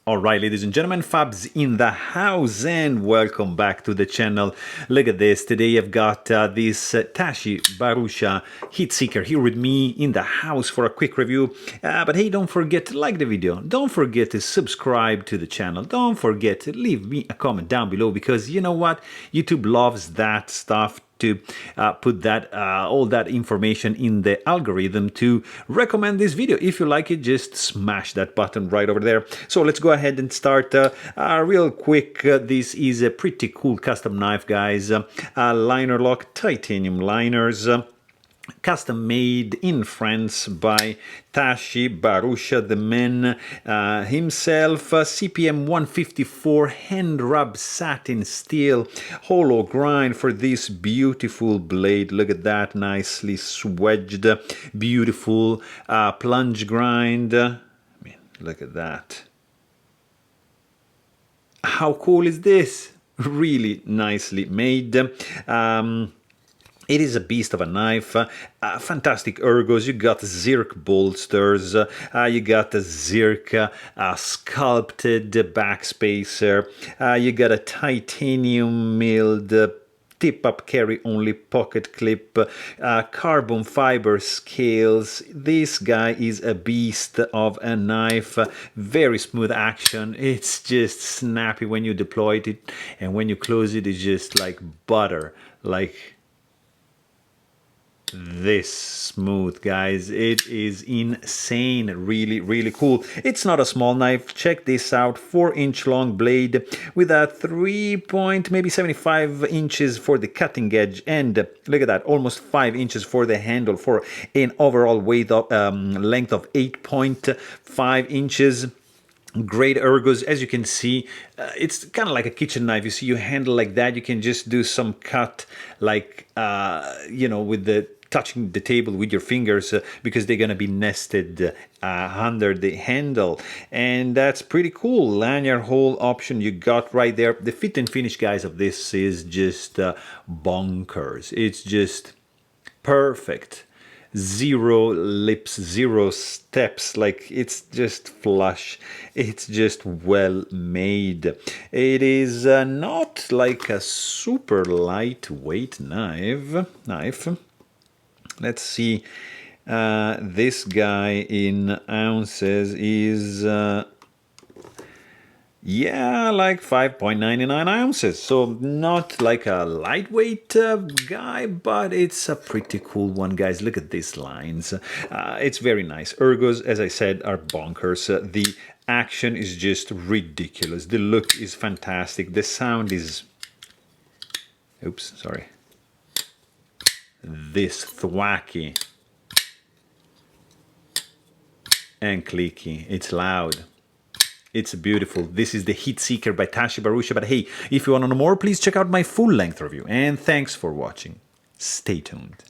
Alright, ladies and gentlemen, Fabs in the house and welcome back to the channel. Look at this, today I've got this Tashi Bharucha Heatseeker here with me in the house for a quick review. But hey, don't forget to like the video, don't forget to subscribe to the channel, don't forget to leave me a comment down below because you know what, YouTube loves that stuff, to put that all that information in the algorithm to recommend this video. If you like it, just smash that button right over there. So let's go ahead and start real quick. This is a pretty cool custom knife, guys. Liner lock titanium liners. Custom made in France by Tashi Bharucha, the man himself. CPM 154 hand rub satin steel hollow grind for this beautiful blade. Look at that, nicely swedged, beautiful plunge grind. I mean, look at that. How cool is this? Really nicely made. It is a beast of a knife, fantastic ergos. You got zirc bolsters, you got a zirc sculpted backspacer, you got a titanium milled tip-up carry-only pocket clip, carbon fiber scales. This guy is a beast of a knife, very smooth action. It's just snappy when you deploy it, and when you close it, it's just like butter, like this smooth, guys. It is insane, really cool. It's not a small knife. Check this out, 4-inch long blade with a 3.75 inches for the cutting edge, and look at that, almost 5 inches for the handle, for an overall weight of length of 8.5 inches. Great ergos, as you can see. It's kind of like a kitchen knife. You see, you handle like that, you can just do some cut, like you know, with the touching the table with your fingers, because they're gonna be nested under the handle, and that's pretty cool. Lanyard hole option you got right there. The fit and finish, guys, of this is just bonkers. It's just perfect. Zero lips, zero steps, like it's just flush, it's just well made. It is not like a super lightweight knife. Let's see, this guy in ounces is yeah, like 5.99 ounces. So not like a lightweight guy, but it's a pretty cool one, guys. Look at these lines. It's very nice. Ergos, as I said, are bonkers. The action is just ridiculous. The look is fantastic. The sound is... Oops, sorry. This thwacky and clicky. It's loud. It's beautiful. This is the Heatseeker by Tashi Bharucha. But hey, if you want to know more, please check out my full-length review. And thanks for watching. Stay tuned.